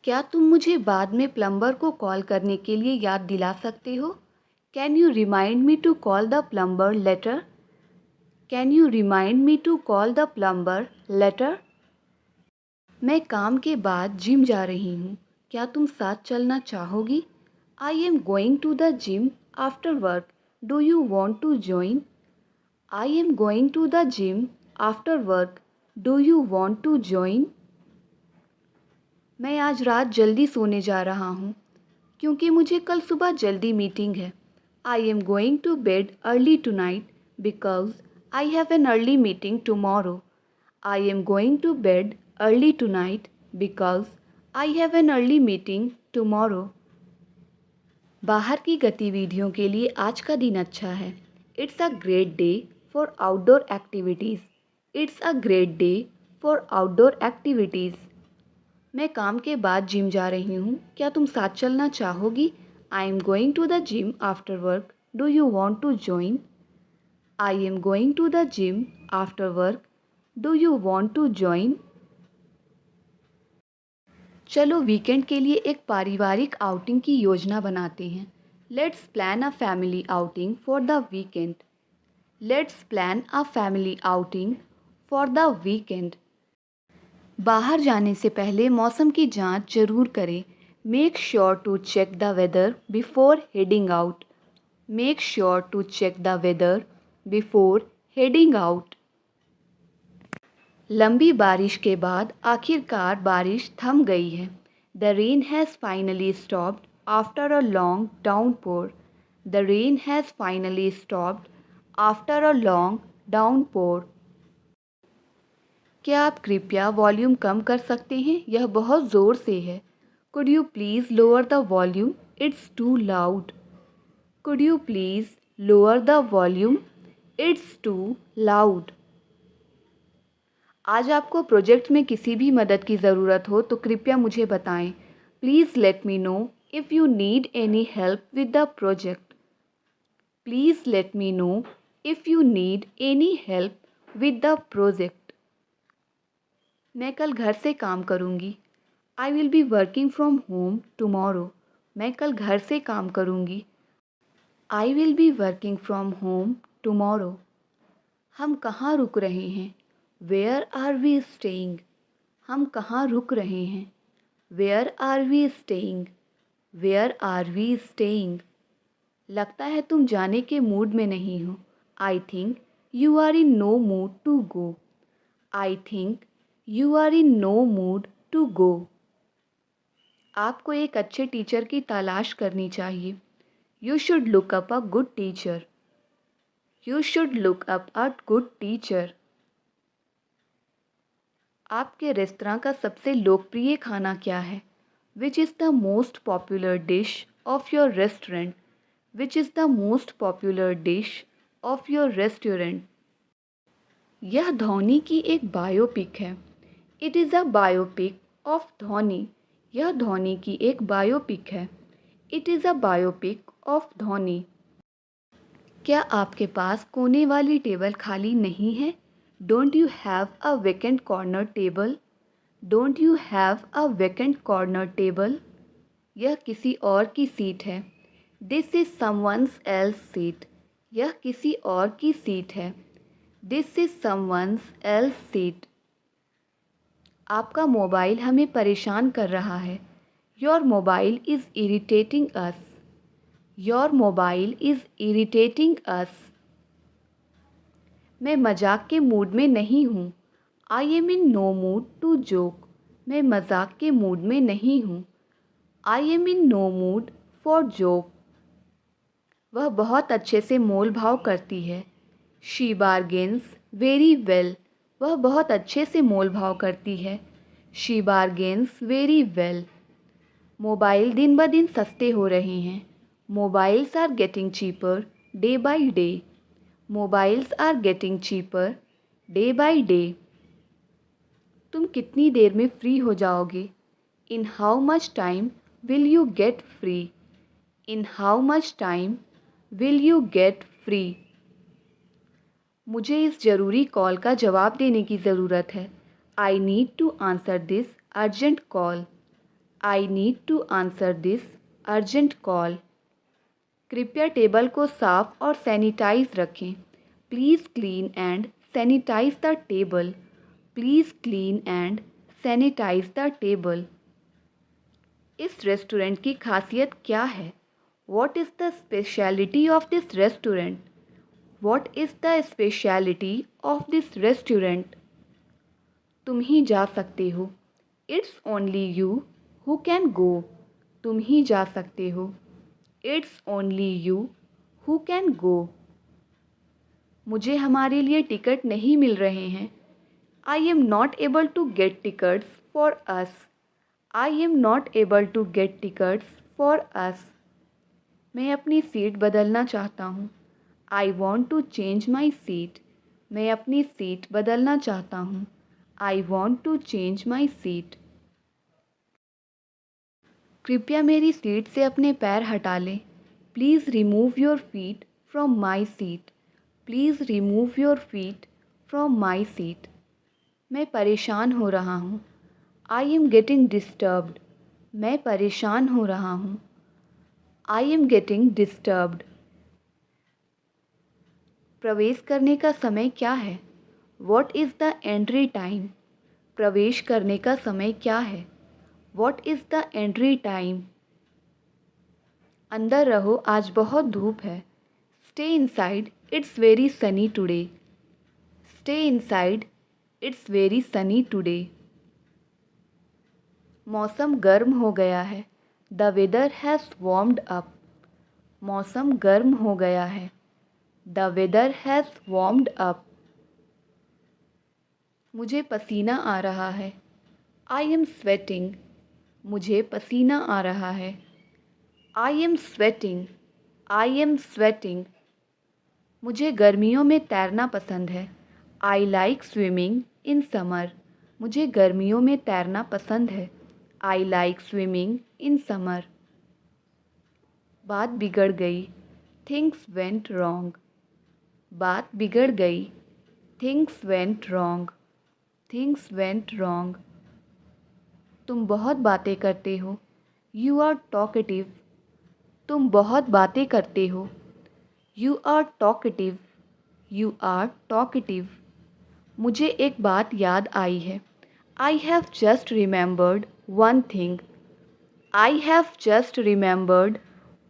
क्या तुम मुझे बाद में प्लम्बर को कॉल करने के लिए याद दिला सकते हो? Can you remind me to call the plumber later? Can you remind me to call the plumber later? मैं काम के बाद जिम जा रही हूँ। क्या तुम साथ चलना चाहोगी? I am going to the gym after work. Do you want to join? I am going to the gym after work. Do you want to join? मैं आज रात जल्दी सोने जा रहा हूँ क्योंकि मुझे कल सुबह जल्दी मीटिंग है। I am going to bed early tonight because I have an early meeting tomorrow. I am going to bed early tonight because I have an early meeting tomorrow. बाहर की गतिविधियों के लिए आज का दिन अच्छा है। It's a great day for outdoor activities. It's a great day for outdoor activities. मैं काम के बाद जिम जा रही हूँ। क्या तुम साथ चलना चाहोगी? I am going to the gym after work. Do you want to join? I am going to the gym after work. Do you want to join? चलो वीकेंड के लिए एक पारिवारिक आउटिंग की योजना बनाते हैं। Let's plan a family outing for the weekend. Let's plan a family outing for the weekend. बाहर जाने से पहले मौसम की जांच जरूर करें। Make sure to check the weather before heading out. Make sure to check the weather before heading out. लंबी बारिश के बाद आखिरकार बारिश थम गई है। The rain has finally stopped after a long downpour. The rain has finally stopped after a long downpour. क्या आप कृपया वॉल्यूम कम कर सकते हैं? यह बहुत ज़ोर से है। Could you please lower the volume? It's too loud. Could you please lower the volume? It's too loud. आज आपको प्रोजेक्ट में किसी भी मदद की ज़रूरत हो तो कृपया मुझे बताएं। Please let me know if you need any help with the project. Please let me know if you need any help with the project. मैं कल घर से काम करूँगी। I will be working from home tomorrow. मैं कल घर से काम करूँगी। I will be working from home tomorrow. हम कहाँ रुक रहे हैं? Where are we staying? हम कहाँ रुक रहे हैं? Where are we staying? Where are we staying? लगता है तुम जाने के मूड में नहीं हो। I think you are in no mood to go. I think you are in no mood to go. आपको एक अच्छे टीचर की तलाश करनी चाहिए। You should look up a good teacher. You should look up a good teacher. आपके restaurant का सबसे लोकप्रिय खाना क्या है? Which is the most popular dish of your restaurant? Which is the most popular dish of your restaurant? यह धोनी की एक बायोपिक है। It is a biopic of Dhoni. यह धोनी की एक बायोपिक है। It is a biopic of Dhoni. क्या आपके पास कोने वाली टेबल खाली नहीं है? Don't you have a vacant corner table? Don't you have a vacant corner table? यह किसी और की सीट है। This is someone's else seat. यह किसी और की सीट है। This is someone's else seat. आपका मोबाइल हमें परेशान कर रहा है। Your mobile is irritating us. Your mobile is irritating us. मैं मजाक के मूड में नहीं हूँ। I am in no mood to joke. मैं मजाक के मूड में नहीं हूँ। I am in no mood for joke. वह बहुत अच्छे से मोल भाव करती है। She bargains very well. वह बहुत अच्छे से मोल भाव करती है। She bargains very well. Mobile दिन ब दिन सस्ते हो रहे हैं। Mobiles are getting cheaper day by day. Mobiles are getting cheaper day by day. तुम कितनी देर में फ्री हो जाओगे? In how much time will you get free? In how much time will you get free? मुझे इस ज़रूरी call का जवाब देने की ज़रूरत है। I need to answer this urgent call. I need to answer this urgent call. कृपया टेबल को साफ और सैनिटाइज रखें। Please clean and sanitize the table. Please clean and sanitize the table. इस रेस्टोरेंट की खासियत क्या है? What is the speciality of this restaurant? What is the speciality of this restaurant? तुम ही जा सकते हो। It's only you who can go. तुम ही जा सकते हो। It's only you who can go. मुझे हमारे लिए टिकट नहीं मिल रहे हैं। I am not able to get tickets for us. I am not able to get tickets for us. मैं अपनी सीट बदलना चाहता हूँ। I want to change my seat. मैं अपनी सीट बदलना चाहता हूँ। I want to change my seat. कृपया मेरी सीट से अपने पैर हटा लें। Please remove your feet from my seat. Please remove your feet from my seat. मैं परेशान हो रहा हूँ। I am getting disturbed. मैं परेशान हो रहा हूँ। I am getting disturbed. प्रवेश करने का समय क्या है? What is the entry time? प्रवेश करने का समय क्या है? What is the entry time? अंदर रहो, आज बहुत धूप है। Stay inside, it's very Sunny today. Stay inside, it's very Sunny today. मौसम गर्म हो गया है। The weather has warmed up. मौसम गर्म हो गया है। The weather has warmed up. मुझे पसीना आ रहा है। I am sweating. मुझे पसीना आ रहा है। I am sweating. I am sweating. मुझे गर्मियों में तैरना पसंद है। I like swimming in summer. मुझे गर्मियों में तैरना पसंद है। I like swimming in summer. बात बिगड़ गई। Things went wrong. बात बिगड़ गई। Things went wrong. Things went wrong. तुम बहुत बातें करते हो। You are talkative. तुम बहुत बातें करते हो। You are talkative. You are talkative. मुझे एक बात याद आई है। I have just remembered one thing. I have just remembered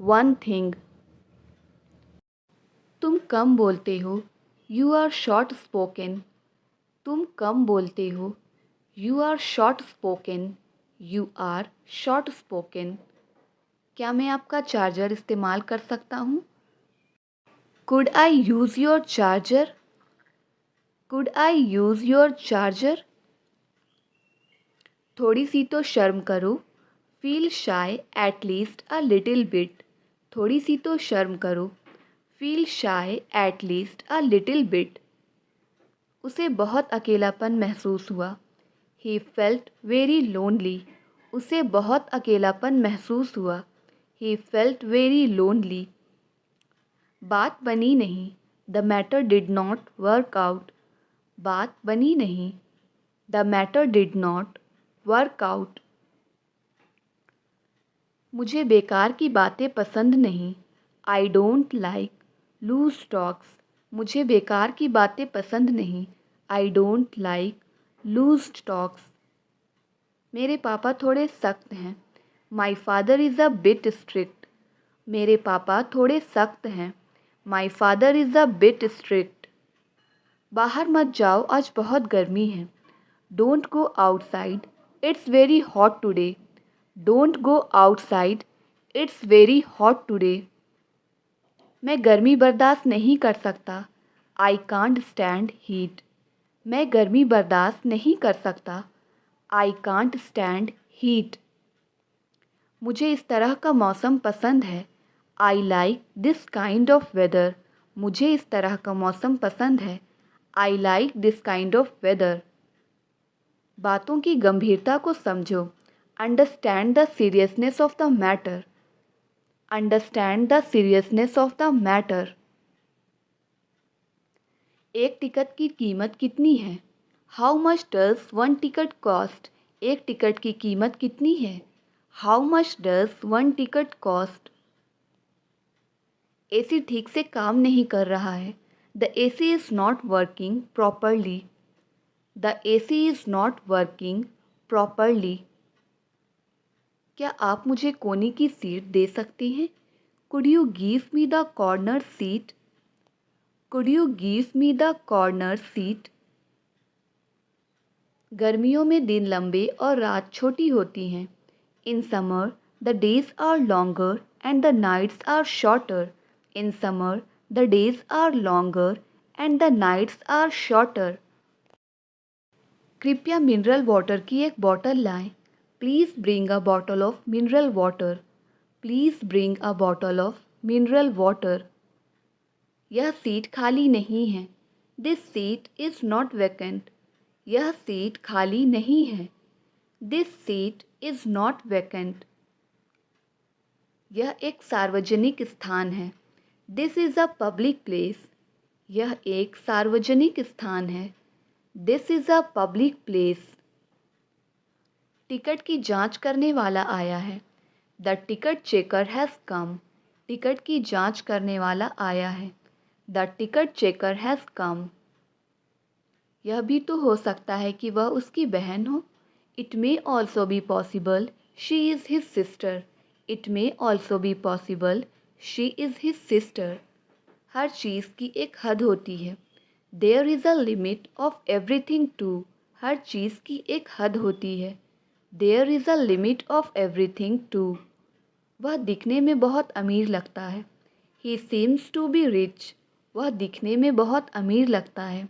one thing. तुम कम बोलते हो। You are short spoken. तुम कम बोलते हो। You are short spoken. You are short spoken. क्या मैं आपका चार्जर इस्तेमाल कर सकता हूँ? Could I use your charger? Could I use your charger? थोड़ी सी तो शर्म करो। Feel shy at least a little bit. थोड़ी सी तो शर्म करो। Feel shy at least a little bit. उसे बहुत अकेलापन महसूस हुआ। He felt very lonely. उसे बहुत अकेलापन महसूस हुआ। He felt very lonely. बात बनी नहीं। The matter did not work out. बात बनी नहीं। The matter did not work out. मुझे बेकार की बातें पसंद नहीं। I don't like loose talks. मुझे बेकार की बातें पसंद नहीं। I don't like loose talks. मेरे पापा थोड़े सख्त हैं। My father is a bit strict. मेरे पापा थोड़े सख्त हैं। My father is a bit strict. बाहर मत जाओ, आज बहुत गर्मी है। Don't go outside, it's very hot today. Don't go outside, it's very hot today. मैं गर्मी बर्दाश्त नहीं कर सकता। I can't stand heat. मैं गर्मी बर्दाश्त नहीं कर सकता। I can't stand heat. मुझे इस तरह का मौसम पसंद है। I like this kind of weather. मुझे इस तरह का मौसम पसंद है। I like this kind of weather. बातों की गंभीरता को समझो। Understand the seriousness of the matter. Understand the seriousness of the matter. एक टिकट की कीमत कितनी है? How much does one ticket cost? एक टिकट की कीमत कितनी है? How much does one ticket cost? AC ठीक से काम नहीं कर रहा है। The AC is not working properly. The AC is not working properly. क्या आप मुझे कोने की सीट दे सकते हैं? Could you give me the corner seat? Could you give me the corner seat? गर्मियों में दिन लंबे और रात छोटी होती हैं। In summer the days are longer and the nights are shorter. In summer the days are longer and the nights are shorter. कृपया मिनरल वाटर की एक बॉटल लाएं। Please bring a bottle of mineral water. Please bring a bottle of mineral water. यह seat खाली नहीं है। This seat is not vacant. यह seat खाली नहीं है। This seat is not vacant. यह एक सार्वजनिक स्थान है। This is a public place. यह एक सार्वजनिक स्थान है। This is a public place. Ticket की जांच करने वाला आया है। The ticket checker has come. Ticket की जांच करने वाला आया है। The ticket checker has come. यह भी तो हो सकता है कि वह उसकी बहन हो। It may also be possible she is his sister. It may also be possible she is his sister. हर चीज़ की एक हद होती है। There is a limit of everything too. हर चीज़ की एक हद होती है। There is a limit of everything too. वह दिखने में बहुत अमीर लगता है। He seems to be rich. वह दिखने में बहुत अमीर लगता है।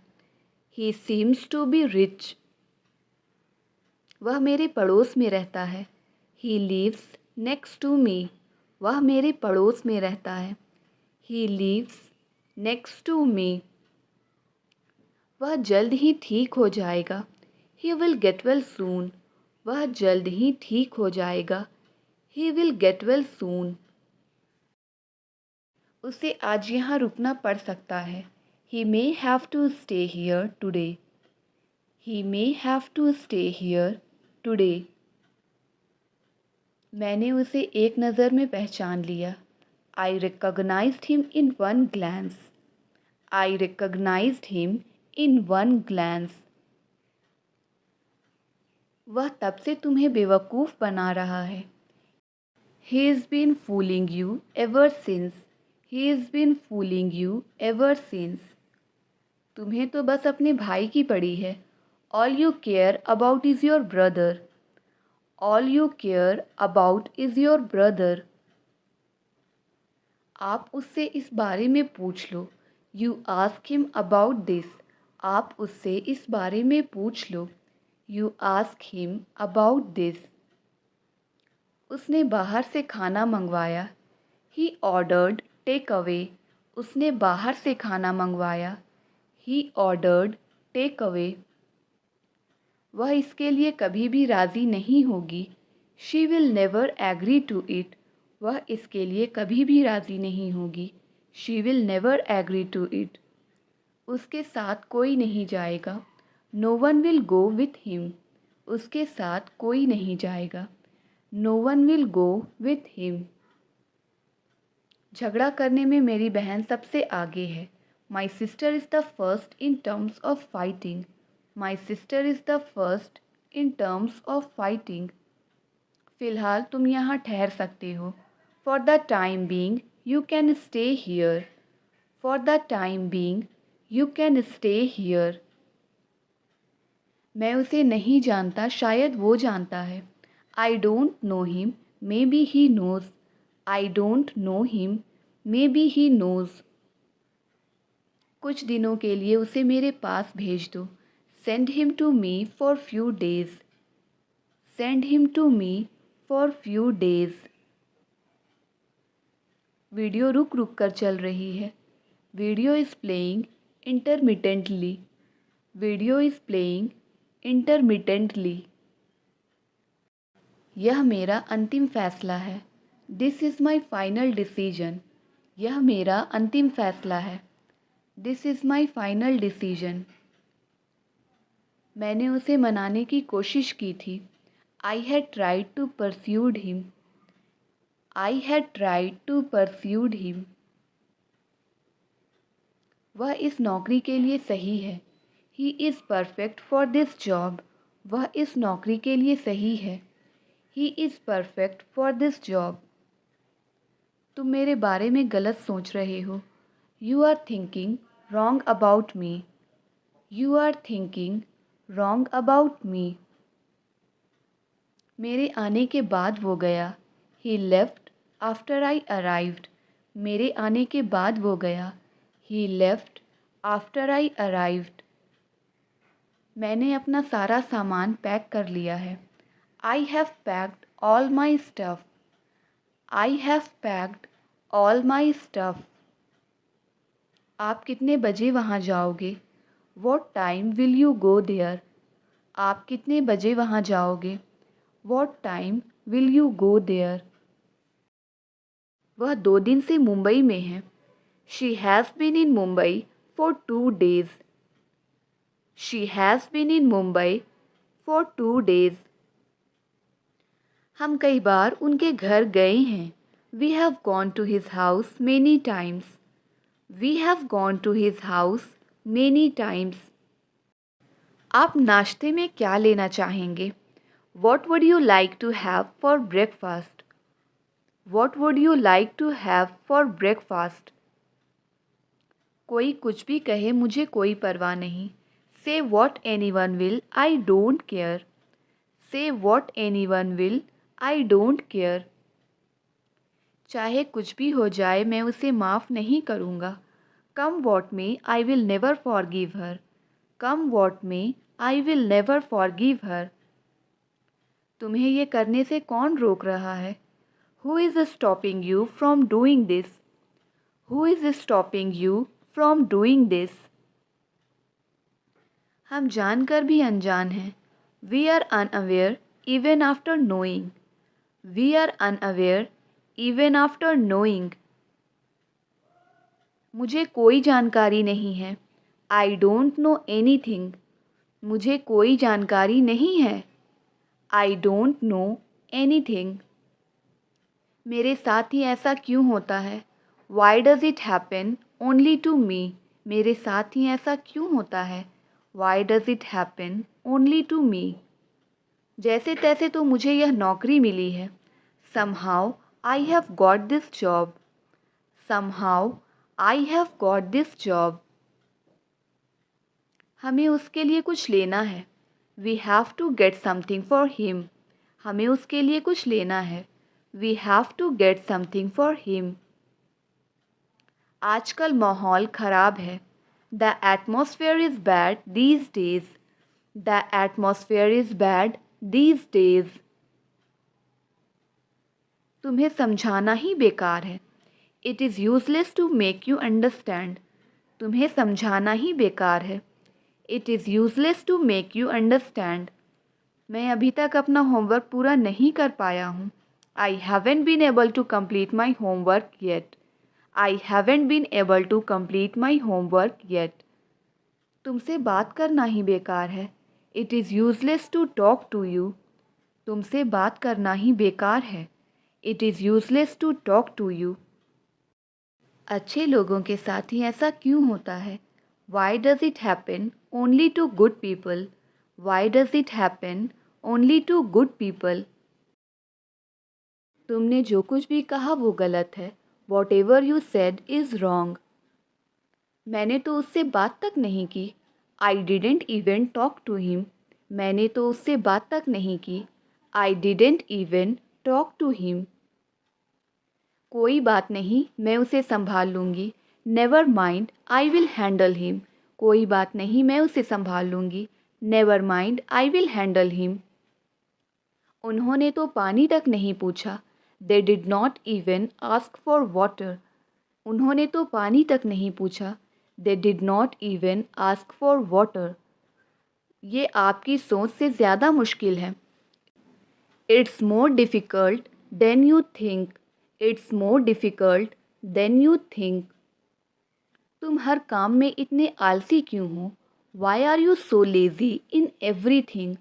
He seems to be rich. वह मेरे पड़ोस में रहता है। He lives next to me. वह मेरे पड़ोस में रहता है। He lives next to me. वह जल्द ही ठीक हो जाएगा। He will get well soon. वह जल्द ही ठीक हो जाएगा। He will get well soon. उसे आज यहाँ रुकना पड़ सकता है। He may have to stay here today. He may have to stay here today. मैंने उसे एक नज़र में पहचान लिया। I recognised him in one glance. I recognised him in one glance. वह तब से तुम्हें बेवकूफ़ बना रहा है। He is been fooling you ever since. He is been fooling you ever since. तुम्हें तो बस अपने भाई की पड़ी है। All you care about is your brother. All you care about is your brother. आप उससे इस बारे में पूछ लो। You ask him about this. आप उससे इस बारे में पूछ लो। You ask him about this. उसने बाहर से खाना मंगवाया। He ordered take away. उसने बाहर से खाना मंगवाया। He ordered take away. वह इसके लिए कभी भी राज़ी नहीं होगी। She will never agree to it. वह इसके लिए कभी भी राज़ी नहीं होगी। She will never agree to it. उसके साथ कोई नहीं जाएगा। No one will go with him. उसके साथ कोई नहीं जाएगा। No one will go with him. झगड़ा करने में मेरी बहन सबसे आगे है। My sister is the first in terms of fighting. My sister is the first in terms of fighting. फ़िलहाल तुम यहाँ ठहर सकते हो। For the time being you can stay here. For the time being you can stay here. मैं उसे नहीं जानता, शायद वो जानता है। आई don't know him, maybe he knows. I don't know him, maybe he knows. कुछ दिनों के लिए उसे मेरे पास भेज दो। Send him to me for few days. Send him to me for few days. Video रुक रुक कर चल रही है। Video is playing intermittently. Video is playing intermittently. यह मेरा अंतिम फैसला है। This is my final decision. यह मेरा अंतिम फैसला है। This is my final decision. मैंने उसे मनाने की कोशिश की थी। I had tried to pursue him. I had tried to pursue him. वह इस नौकरी के लिए सही है. He is perfect for this job. वह इस नौकरी के लिए सही है. He is perfect for this job. तुम मेरे बारे में गलत सोच रहे हो. You are thinking wrong about me. You are thinking wrong about me. मेरे आने के बाद वो गया. He left after I arrived. मेरे आने के बाद वो गया. He left after I arrived. मैंने अपना सारा सामान पैक कर लिया है. I have packed all my stuff. I have packed all my stuff. आप कितने बजे वहाँ जाओगे? What time will you go there? आप कितने बजे वहाँ जाओगे? What time will you go there? वह 2 दिन से मुंबई में है. She has been in Mumbai for 2 days. She has been in Mumbai for 2 days. हम कई बार उनके घर गए हैं. We have gone to his house many times. We have gone to his house many times. आप नाश्ते में क्या लेना चाहेंगे? What would you like to have for breakfast? What would you like to have for breakfast? कोई कुछ भी कहे मुझे कोई परवाह नहीं. Say what anyone will, I don't care. Say what anyone will, I don't care. चाहे कुछ भी हो जाए मैं उसे माफ़ नहीं करूँगा. Come what may, I will never forgive her. Come what may, I will never forgive her. तुम्हें ये करने से कौन रोक रहा है? Who is stopping you from doing this? Who is stopping you from doing this? हम जानकर भी अनजान हैं. We are unaware even after knowing. We are unaware even after knowing. मुझे कोई जानकारी नहीं है. I don't know anything. मुझे कोई जानकारी नहीं है. I don't know anything. मेरे साथ ही ऐसा क्यों होता है? Why does it happen only to me? मेरे साथ ही ऐसा क्यों होता है? Why does it happen only to me? जैसे तैसे तो मुझे यह नौकरी मिली है. Somehow I have got this job. Somehow I have got this job. हमें उसके लिए कुछ लेना है. We have to get something for him. हमें उसके लिए कुछ लेना है. We have to get something for him. आजकल माहौल ख़राब है. The atmosphere is bad these days. The atmosphere is bad these days. तुम्हें समझाना ही बेकार है. It is useless to make you understand. तुम्हें समझाना ही बेकार है. It is useless to make you understand. मैं अभी तक अपना होमवर्क पूरा नहीं कर पाया हूँ. I haven't been able to complete my homework yet. I haven't been able to complete my homework yet. तुमसे बात करना ही बेकार है. It is useless to talk to you. तुमसे बात करना ही बेकार है. It is useless to talk to you. अच्छे लोगों के साथ ही ऐसा क्यों होता है? Why does it happen only to good people? Why does it happen only to good people? तुमने जो कुछ भी कहा वो गलत है. Whatever you said is wrong. मैंने तो उससे बात तक नहीं की. I didn't even talk to him. मैंने तो उससे बात तक नहीं की. I didn't even talk to him. कोई बात नहीं, मैं उसे संभाल लूँगी. Never mind, I will handle him. कोई बात नहीं, मैं उसे संभाल लूँगी. Never mind, I will handle him. उन्होंने तो पानी तक नहीं पूछा. They did not even ask for water. उन्होंने तो पानी तक नहीं पूछा. They did not even ask for water. ये आपकी सोच से ज़्यादा मुश्किल है. It's more difficult than you think. It's more difficult than you think. तुम हर काम में इतने आलसी क्यों हो? Why are you so lazy in everything?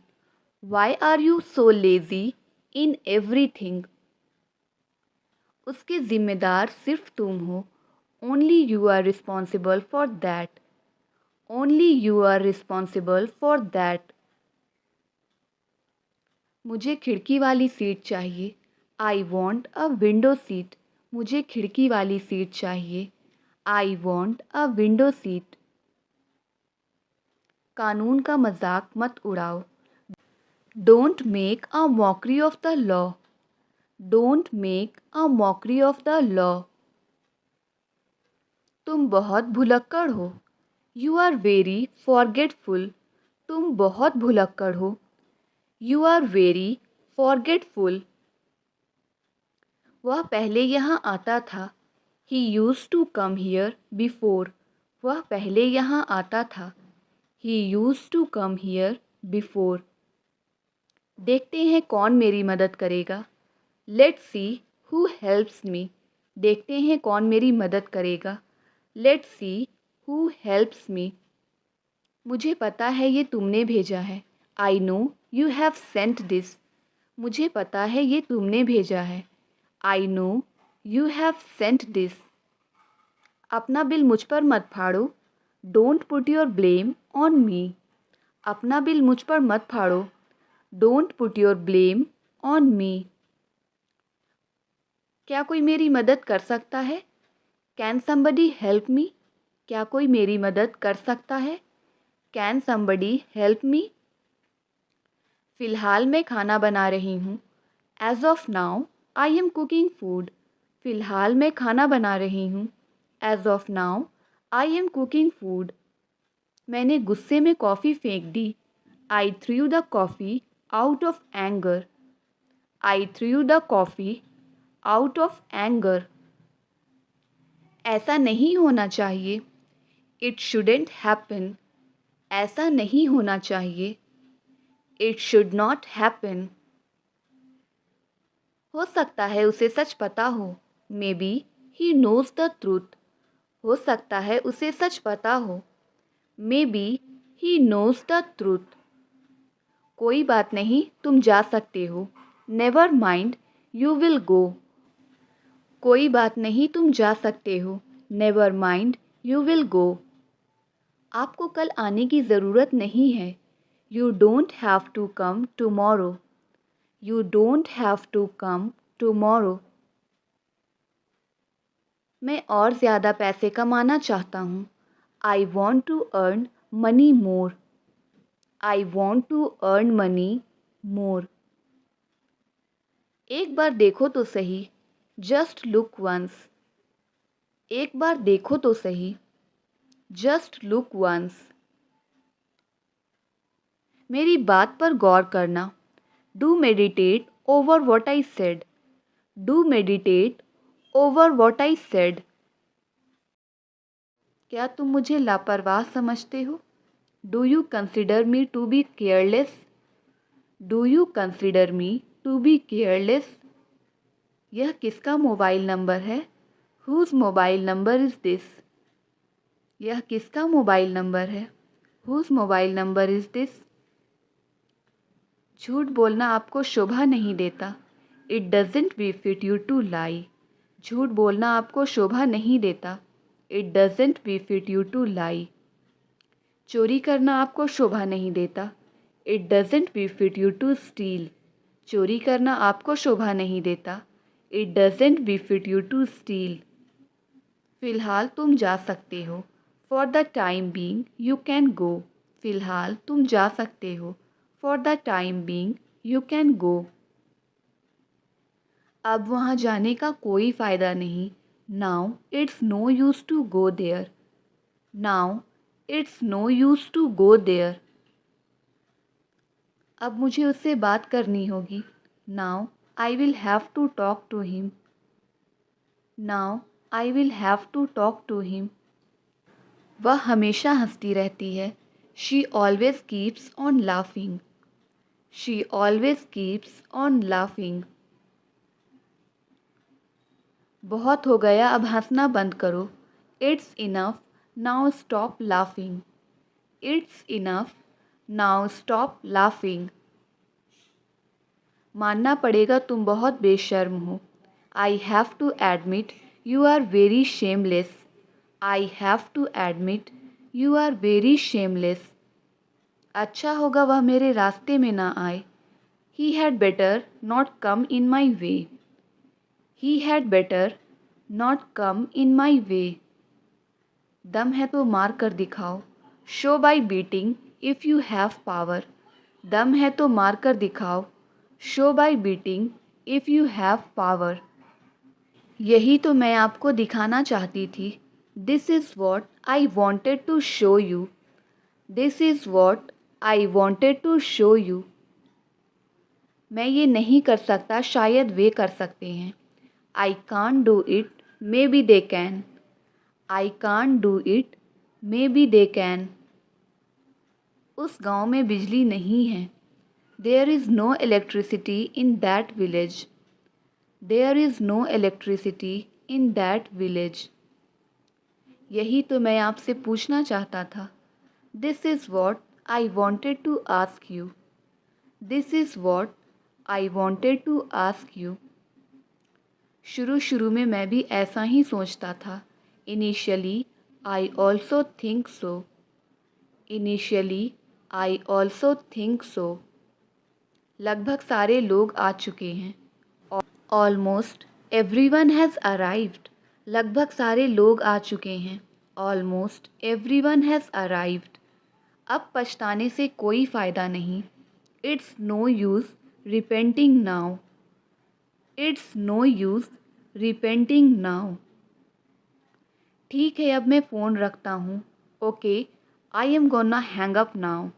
Why are you so lazy in everything. उसके ज़िम्मेदार सिर्फ तुम हो। Only you are responsible for that. Only you are responsible for that. मुझे खिड़की वाली सीट चाहिए। I want a window seat. मुझे खिड़की वाली सीट चाहिए। I want a window seat. कानून का मजाक मत उड़ाओ। Don't make a mockery of the law. Don't make a mockery of the law. तुम बहुत भुलक्कड़ हो। You are very forgetful. तुम बहुत भुलक्कड़ हो। You are very forgetful. वह पहले यहाँ आता था। He use to come here before. वह पहले यहाँ आता था। He use to come here before. देखते हैं कौन मेरी मदद करेगा। Let's see who helps me. देखते हैं कौन मेरी मदद करेगा। Let's see who helps me. मुझे पता है ये तुमने भेजा है। I know you have sent this. मुझे पता है ये तुमने भेजा है। I know you have sent this. अपना बिल मुझ पर मत फाड़ो। Don't put your blame on me. अपना बिल मुझ पर मत फाड़ो। Don't put your blame on me. क्या कोई मेरी मदद कर सकता है। Can somebody help me. क्या कोई मेरी मदद कर सकता है। Can somebody help me. फ़िलहाल मैं खाना बना रही हूँ। As of now I am cooking food. फ़िलहाल मैं खाना बना रही हूँ। As of now I am cooking food. मैंने गुस्से में कॉफ़ी फेंक दी। I threw the coffee out of anger. I threw the coffee out of anger. ऐसा नहीं होना चाहिए। It shouldn't happen. ऐसा नहीं होना चाहिए। It should not happen. हो सकता है उसे सच पता हो। Maybe he knows the truth. हो सकता है उसे सच पता हो। Maybe he knows the truth. कोई बात नहीं तुम जा सकते हो। Never mind you will go. कोई बात नहीं तुम जा सकते हो। Never mind you will go. आपको कल आने की ज़रूरत नहीं है। You don't have to come tomorrow. You don't have to come tomorrow. मैं और ज़्यादा पैसे कमाना चाहता हूँ। I want to earn money more. I want to earn money more. एक बार देखो तो सही। Just look once. एक बार देखो तो सही। Just look once. मेरी बात पर गौर करना। Do meditate over what I said. Do meditate over what I said. क्या तुम मुझे लापरवाह समझते हो। Do you consider me to be careless. Do you consider me to be careless. यह किसका मोबाइल नंबर है। Whose mobile number is this. यह किसका मोबाइल नंबर है। Whose mobile number is this. झूठ बोलना आपको शोभा नहीं देता। It doesn't befit you to lie. झूठ बोलना आपको शोभा नहीं देता। It doesn't befit you to lie. चोरी करना आपको शोभा नहीं देता। It doesn't befit you to steal. चोरी करना आपको शोभा नहीं देता। It doesn't befit you to steal. फ़िलहाल तुम जा सकते हो। For the time being you can go. फ़िलहाल तुम जा सकते हो। For the time being you can go. अब वहाँ जाने का कोई फ़ायदा नहीं। Now it's no use to go there. Now it's no use to go there. अब मुझे उससे बात करनी होगी। Now I will have to talk to him. Now I will have to talk to him. वह हमेशा हंसती रहती है। She always keeps on laughing. She always keeps on laughing. बहुत हो गया अब हंसना बंद करो। It's enough now stop laughing. It's enough now stop laughing. मानना पड़ेगा तुम बहुत बेशर्म हो। I have to admit you are very shameless. I have to admit you are very shameless. अच्छा होगा वह मेरे रास्ते में ना आए। He had better not come in my way. He had better not come in my way. दम है तो मार कर दिखाओ। Show by beating if you have power. दम है तो मार कर दिखाओ। Show by beating if you have power. यही तो मैं आपको दिखाना चाहती थी। This is what I wanted to show you. This is what I wanted to show you. मैं ये नहीं कर सकता, शायद वे कर सकते हैं। I can't do it, maybe they can. I can't do it, maybe they can. उस गांव में बिजली नहीं है। There is no electricity in that village. There is no electricity in that village. यही तो मैं आपसे पूछना चाहता था। This is what I wanted to ask you. This is what I wanted to ask you. शुरू शुरू में मैं भी ऐसा ही सोचता था। Initially I also think so. Initially I also think so. लगभग सारे लोग आ चुके हैं। Almost everyone has arrived. लगभग सारे लोग आ चुके हैं। Almost everyone has arrived. अब पछताने से कोई फ़ायदा नहीं। It's no use repenting now. It's no use repenting now. ठीक है, अब मैं फ़ोन रखता हूँ। Okay, I am gonna hang up now.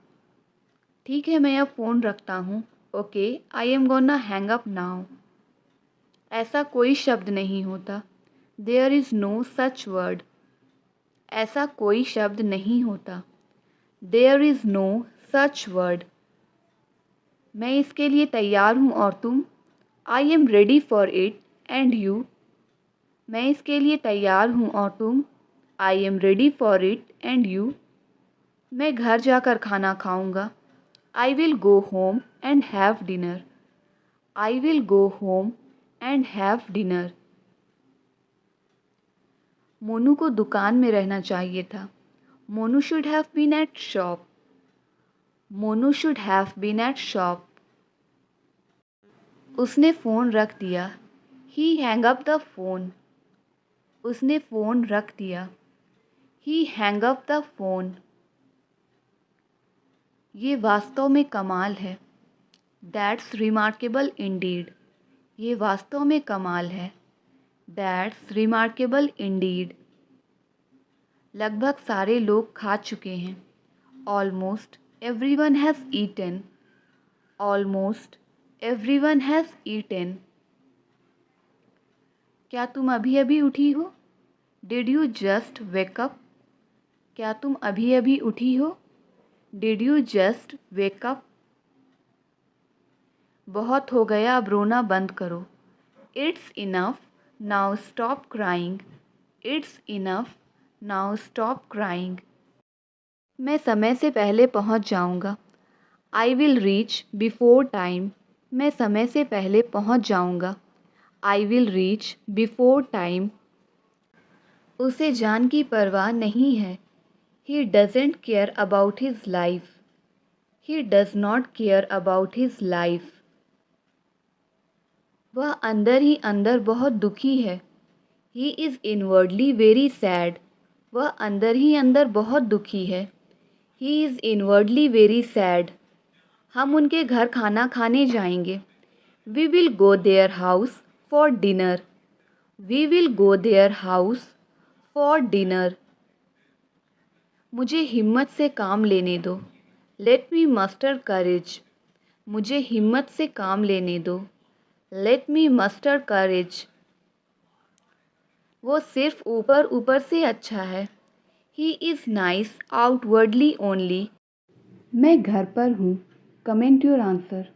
ठीक है, मैं अब फ़ोन रखता हूँ। Okay, I am gonna hang up now. ऐसा कोई शब्द नहीं होता। There is no such word. ऐसा कोई शब्द नहीं होता। There is no such word. मैं इसके लिए तैयार हूँ और तुम? I am ready for it and you. मैं इसके लिए तैयार हूँ और तुम? I am ready for it and you. मैं घर जाकर खाना खाऊंगा। I will go home and have dinner. I will go home and have dinner. Monu को दुकान में रहना चाहिए था। Monu should have been at shop. Monu should have been at shop. उसने फ़ोन रख दिया। He hang up the phone. उसने फ़ोन रख दिया। He hang up the phone. ये वास्तव में कमाल है। That's remarkable indeed. ये वास्तव में कमाल है। That's remarkable indeed. लगभग सारे लोग खा चुके हैं। Almost everyone has eaten. Almost everyone has eaten. क्या तुम अभी अभी उठी हो? Did you just wake up? क्या तुम अभी अभी उठी हो? Did you just wake up? बहुत हो गया, अब रोना बंद करो। It's enough, now stop crying. It's enough, now stop crying. मैं समय से पहले पहुंच जाऊंगा। I will reach before time. मैं समय से पहले पहुंच जाऊंगा। I will reach before time. उसे जान की परवाह नहीं है। He doesn't care about his life. He does not care about his life. वह अंदर ही अंदर बहुत दुखी है। He is inwardly very sad. वह अंदर ही अंदर बहुत दुखी है। He is inwardly very sad. हम उनके घर खाना खाने जाएंगे। We will go their house for dinner. We will go their house for dinner. मुझे हिम्मत से काम लेने दो। Let me muster courage. मुझे हिम्मत से काम लेने दो। लेट मी मस्टर करेज। वो सिर्फ ऊपर ऊपर से अच्छा है। He is nice outwardly only. मैं घर पर हूँ। Comment your answer.